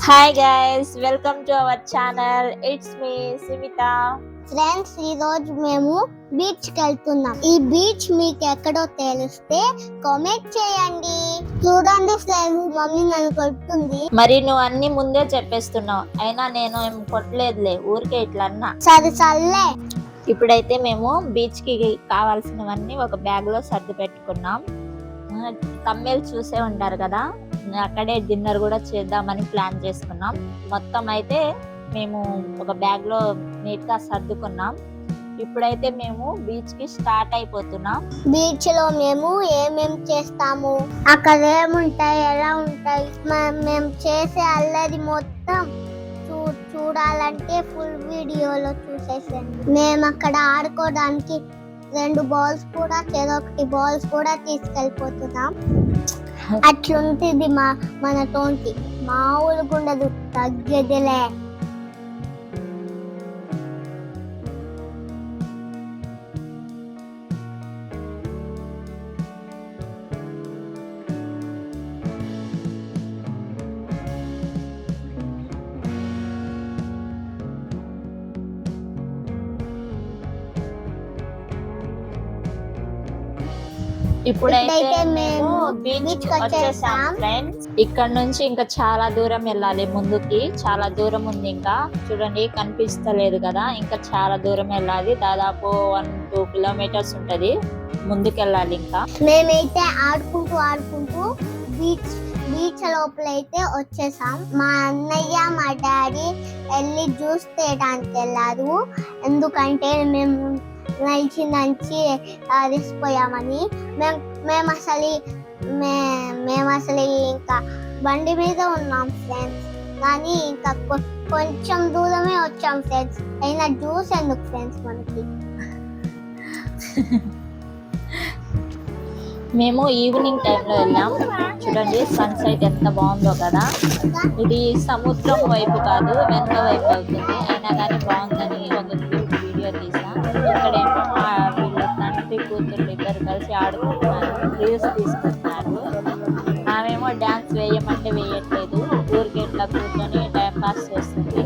Hi guys, welcome to our channel. It's me Sumitha. Friends, ఈ రోజు మేము బీచ్ కి వెళ్తున్నాం. ఈ బీచ్ మీకు ఎక్కడో తెలిస్తే కామెంట్ చేయండి. చూడండి ఫ్రెండ్స్, మమ్మీ నన్ను కొడుతుంది. మరి నువ్వు అన్ని ముందే చెప్పేస్తున్నావు, అయినా నేను ఏం కొట్టలేదులే, ఊరికే ఇట్లా అన్నా. సరే. ఇప్పుడైతే మేము బీచ్ కి కావాల్సినవన్నీ ఒక బ్యాగ్ లో సర్ది పెట్టుకున్నాం. తమ్మేలు చూసే ఉంటారు కదా, అక్కడే డిన్నర్ కూడా చేద్దామని ప్లాన్ చేసుకున్నాం. మొత్తం అయితే మేము ఒక బ్యాగ్ లో నీట్ గా సర్దుకున్నాం. ఇప్పుడైతే మేము బీచ్ కి స్టార్ట్ అయిపోతున్నాం. బీచ్ లో మేము ఏమేం చేస్తాము, అక్కడ ఏముంటాయి, ఎలా ఉంటాయి, మేము చేసే అల్లరి మొత్తం చూడాలంటే ఫుల్ వీడియోలో చూసేసండి. మేము అక్కడ ఆడుకోవడానికి 2 బాల్స్ కూడా, చెరొకటి బాల్స్ కూడా తీసుకెళ్ళిపోతున్నాం. అట్లుంటుంది మన తోటి, మామూలుగా ఉండదు, తగ్గేదిలే. ఇప్పుడైతే మేము బీచ్ వచ్చేసాం ఫ్రెండ్స్. ఇక్కడ నుంచి ఇంకా చాలా దూరం వెళ్ళాలి, ముందుకి చాలా దూరం ఉంది. ఇంకా చూడండి, కనిపిస్తలేదు కదా, ఇంకా చాలా దూరం వెళ్ళాలి. దాదాపు 1-2 కిలోమీటర్స్ ఉంటది ముందుకు వెళ్ళాలి. ఇంకా మేమైతే ఆడుకుంటూ బీచ్ లోపల అయితే వచ్చేసాం. మా అన్నయ్య మా డాడీ వెళ్ళి జ్యూస్ తేయడానికి వెళ్ళారు, ఎందుకంటే మేము నలిచి అరిసిపోయామని. మేము అసలు ఇంకా బండి మీద ఉన్నాం ఫ్రెండ్స్, కానీ ఇంకా కొంచెం దూరమే వచ్చాం ఫ్రెండ్స్. అయినా జ్యూస్ ఎందుకు ఫ్రెండ్స్ మనకి. మేము ఈవినింగ్ టైంలో వెళ్ళాం. చూడండి, సన్సెట్ ఎంత బాగుందో కదా. ఇది సముద్రం వైపు కాదు, వెనక వైపు అవుతుంది, అయినా కానీ బాగుందని ఒక వీడియో తీసా. ఇక్కడేమో వీళ్ళ తండ్రి కూతురు ఇద్దరు కలిసి ఆడుకుంటున్నారు, రీల్స్ తీసుకుంటున్నారు. ఆమెమో డ్యాన్స్ వేయమంటే వేయట్లేదు, ఊరికి ఇట్లా కూర్చొని టైం పాస్ చేస్తుంది.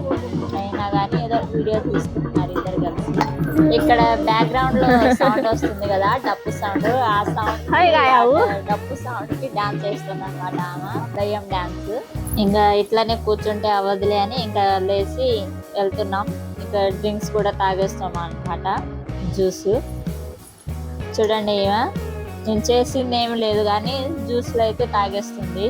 అయినా కానీ ఏదో వీడియో తీసుకుంటున్నారు ఇద్దరు కలిసి. ఇక్కడ బ్యాక్గ్రౌండ్ లో సౌండ్ వస్తుంది కదా, డప్పు సౌండ్. ఆ సౌండ్ డప్పు సౌండ్ కి డాన్స్ చేస్తుంది అనమాట ఆమె, దయ్యం డాన్స్. ఇంకా ఇట్లానే కూర్చుంటే అవ్వదులే అని ఇంకా లేచి వెళ్తున్నాం. ఇంకా డ్రింక్స్ కూడా తాగేస్తాం అనమాట, జ్యూస్. చూడండి, నేను చేసింది ఏమి లేదు కానీ జ్యూస్లో అయితే తాగేస్తుంది.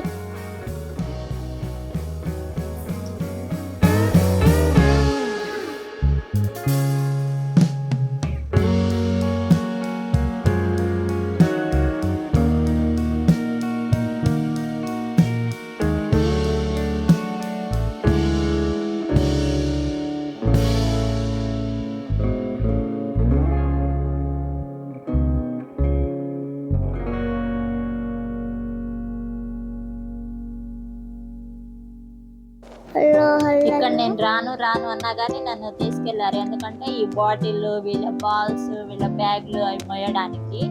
ఇక్కడ నేను రాను అన్నా కానీ నన్ను తీసుకెళ్లారు, ఎందుకంటే ఈ బాటిల్, వీళ్ళ బాల్స్, వీళ్ళ బ్యాగ్లు అవి మోయడానికి.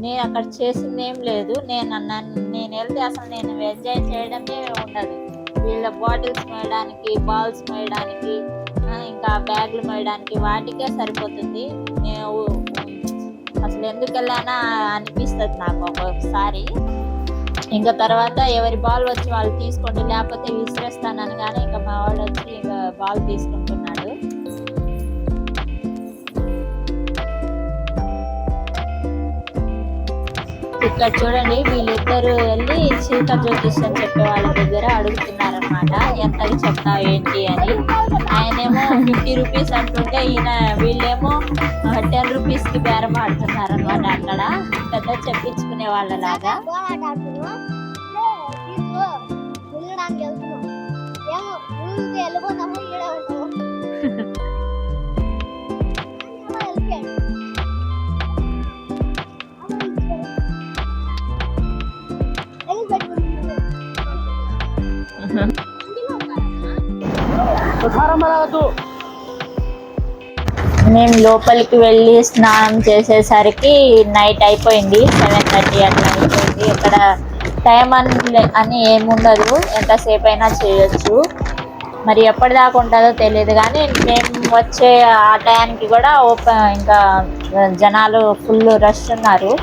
నేను అక్కడ చేసింది ఏం లేదు. నేను వెళ్తే అసలు నేను ఎంజాయ్ చేయడమే ఉండదు. వీళ్ళ బాటిల్స్ మోయడానికి, బాల్స్ మోయడానికి, ఇంకా బ్యాగ్లు మోయడానికి వాటికే సరిపోతుంది. నేను అసలు ఎందుకు వెళ్ళానా అనిపిస్తుంది నాకు ఒక్కొక్కసారి. ఇంకా తర్వాత ఎవరి బాల్ వచ్చి వాళ్ళు తీసుకోండి, లేకపోతే విసిరేస్తానని. కానీ ఇంకా మా వాడు వచ్చి ఇంకా బాల్ తీసుకుంటున్నాడు. ఇక్కడ చూడండి, వీళ్ళిద్దరు వెళ్ళి చిలక జ్యోతిష్యం చెప్పే వాళ్ళ దగ్గర అడుగుతున్నారనమాట, ఎంతకి చెప్తావు ఏంటి అని. ఆయనేమో 50 రూపీస్ అంటుంటే వీళ్ళేమో 10 రూపీస్కి బేరం ఆడుతున్నారనమాట. అక్కడ పెద్ద చెప్పించుకునే వాళ్ళలాగా. మేము లోపలికి వెళ్ళి స్నానం చేసేసరికి నైట్ అయిపోయింది, 7:30 అట్లా అయిపోయింది. ఇక్కడ టైం అని ఏముండదు, ఎంతసేపు అయినా చేయొచ్చు. మరి ఎప్పటిదాకా ఉంటుందో తెలియదు, కానీ మేము వచ్చే ఆ టైంకి కూడా ఇంకా జనాలు ఫుల్ రష్ ఉన్నారు.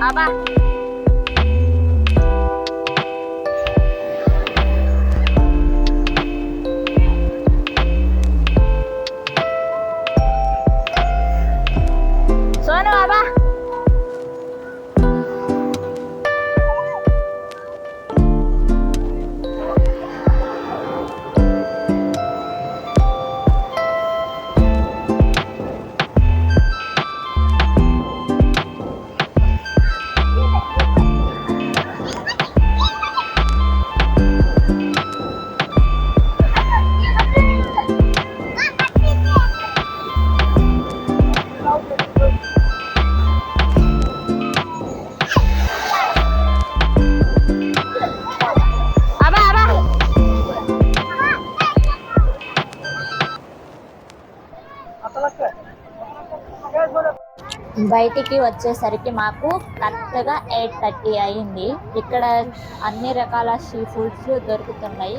Apa? Sono apa? బయటికి వచ్చేసరికి మాకు కరెక్ట్గా 8:30 అయింది. ఇక్కడ అన్ని రకాల సీ ఫుడ్స్ దొరుకుతున్నాయి.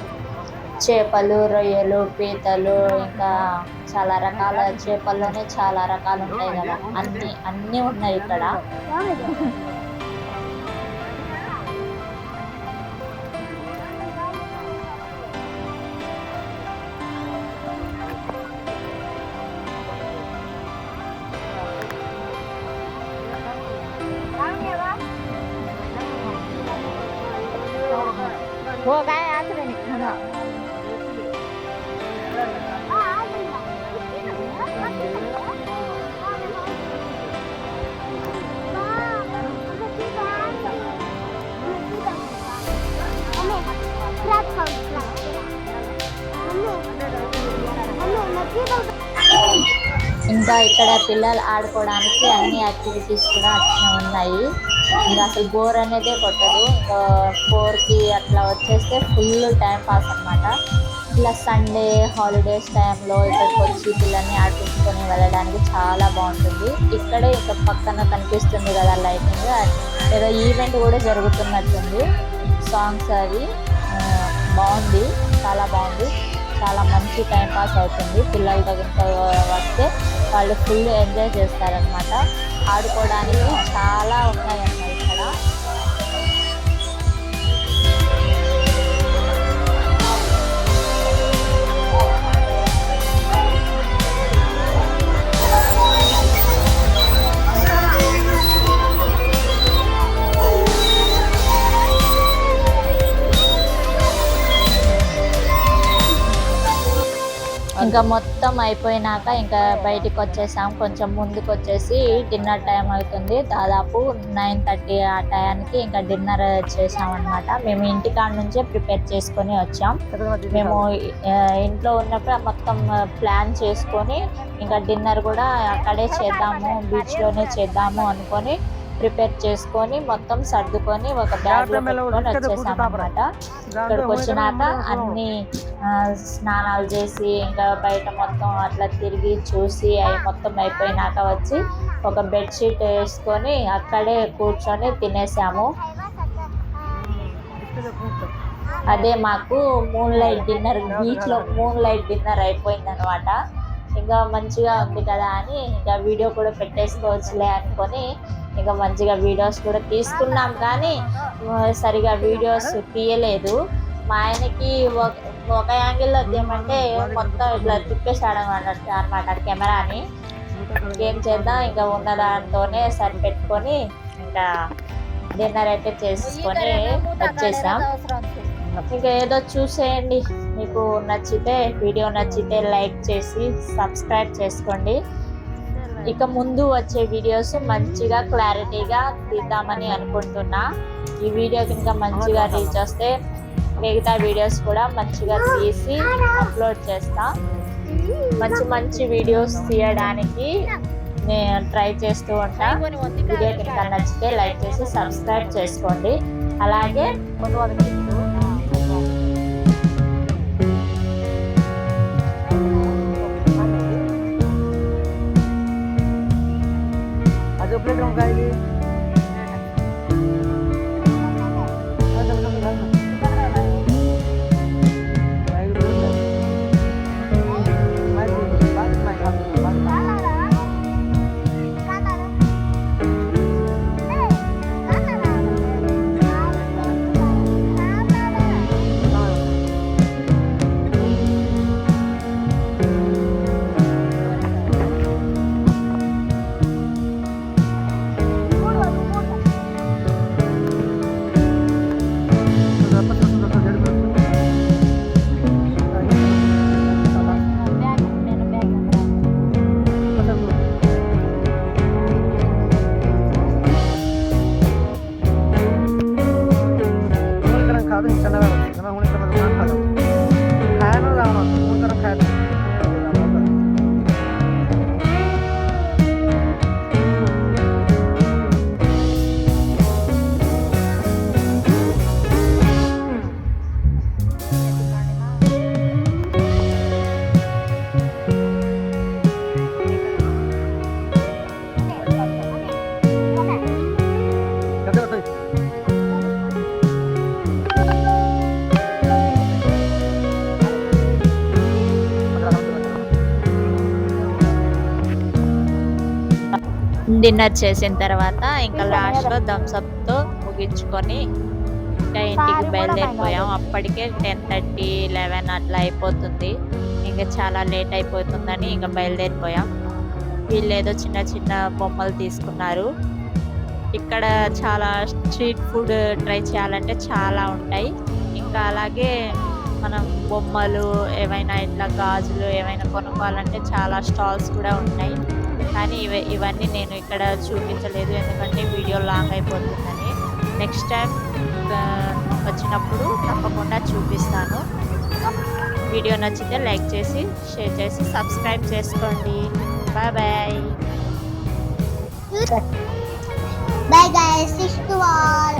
చేపలు, రొయ్యలు, పీతలు, ఇంకా చాలా రకాల చేపల్లోనే చాలా రకాలు ఉంటాయి కదా, అన్నీ ఉన్నాయి ఇక్కడ. हो काय आज नाही ఇంకా ఇక్కడ పిల్లలు ఆడుకోవడానికి అన్ని యాక్టివిటీస్ కూడా ఉన్నాయి. ఇంకా అసలు బోర్ అనేదే కొట్టదు. ఇంకా 4కి అట్లా వచ్చేస్తే ఫుల్ టైం పాస్ అనమాట. ఇలా సండే హాలిడేస్ టైంలో ఇక్కడికి వచ్చి పిల్లల్ని ఆడుకుంటుకొని వెళ్ళడానికి చాలా బాగుంటుంది. ఇక్కడే ఇక్కడ పక్కన కనిపిస్తుంది కదా లైటింగ్, ఏదో ఈవెంట్ కూడా జరుగుతున్నట్టుంది. సాంగ్స్ అవి బాగుంది, చాలా బాగుంది. చాలా మంచి టైం పాస్ అవుతుంది. పిల్లల దగ్గర వస్తే వాళ్ళు ఫుల్ ఎంజాయ్ చేస్తారనమాట. ఆడుకోవడానికి చాలా ఉన్నాయన్నమాట ఇక్కడ. ఇంకా మొత్తం అయిపోయినాక ఇంకా బయటికి వచ్చేసాం. కొంచెం ముందుకు వచ్చేసి డిన్నర్ టైం అవుతుంది. దాదాపు 9:30 ఆ టైంకి ఇంకా డిన్నర్ చేసామన్నమాట. మేము ఇంటికాడ నుంచే ప్రిపేర్ చేసుకొని వచ్చాం. మేము ఇంట్లో ఉన్నప్పుడు మొత్తం ప్లాన్ చేసుకొని ఇంకా డిన్నర్ కూడా అక్కడే చేద్దాము, బీచ్లోనే చేద్దాము అనుకొని ప్రిపేర్ చేసుకొని మొత్తం సర్దుకొని ఒక బ్యాగ్లో పెట్టుకొని వచ్చేసాం అనమాట. ఇక్కడికి వచ్చినాక అన్ని స్నానాలు చేసి ఇంకా బయట మొత్తం అట్లా తిరిగి చూసి అవి మొత్తం అయిపోయినాక వచ్చి ఒక బెడ్షీట్ వేసుకొని అక్కడే కూర్చొని తినేసాము. అదే మాకు మూన్ లైట్ డిన్నర్, బీచ్లో మూన్ లైట్ డిన్నర్ అయిపోయింది అనమాట. ఇంకా మంచిగా ఉంది కదా అని ఇంకా వీడియో కూడా పెట్టేసుకోవచ్చులే అనుకొని ఇంకా మంచిగా వీడియోస్ కూడా తీసుకున్నాం. కానీ సరిగా వీడియోస్ తీయలేదు. మా ఆయనకి ఒక యాంగిల్లో తీయమంటే మొత్తం ఇట్లా తిప్పేసాడు అనమాట కెమెరాని. ఏం చేద్దాం, ఇంకా ఉన్న దాంతోనే సరిపెట్టుకొని ఇంకా డిన్నర్ అయితే చేసుకొని వచ్చేసాం. ఇంకా ఏదో చూసేయండి, మీకు నచ్చితే వీడియో నచ్చితే లైక్ చేసి సబ్స్క్రైబ్ చేసుకోండి. ఇక ముందు వచ్చే వీడియోస్ మంచిగా క్లారిటీగా తీద్దామని అనుకుంటున్నా. ఈ వీడియో కనుక మంచిగా రీచ్ వస్తే మిగతా వీడియోస్ కూడా మంచిగా తీసి అప్లోడ్ చేస్తా. మంచి మంచి వీడియోస్ తీయడానికి నేను ట్రై చేస్తూ ఉంటా. వీడియో కనుక నచ్చితే లైక్ చేసి సబ్స్క్రైబ్ చేసుకోండి. అలాగే డిన్నర్ చేసిన తర్వాత ఇంకా లాస్ట్లో థమ్స్అప్తో ముగించుకొని ఇంకా ఇంటికి బయలుదేరిపోయాం. అప్పటికే 10:30, 11 అట్లా అయిపోతుంది. ఇంకా చాలా లేట్ అయిపోతుందని ఇంకా బయలుదేరిపోయాం. వీళ్ళు ఏదో చిన్న చిన్న బొమ్మలు తీసుకున్నారు. ఇక్కడ చాలా స్ట్రీట్ ఫుడ్ ట్రై చేయాలంటే చాలా ఉంటాయి. ఇంకా అలాగే మనం బొమ్మలు ఏవైనా ఇట్లా గాజులు ఏమైనా కొనుక్కోవాలంటే చాలా స్టాల్స్ కూడా ఉంటాయి. కానీ ఇవన్నీ నేను ఇక్కడ చూపించలేదు, ఎందుకంటే వీడియో లాంగ్ అయిపోతుందని. నెక్స్ట్ టైం వచ్చినప్పుడు తప్పకుండా చూపిస్తాను. వీడియో నచ్చితే లైక్ చేసి షేర్ చేసి సబ్స్క్రైబ్ చేసుకోండి. Bye bye. Bye guys, see you all.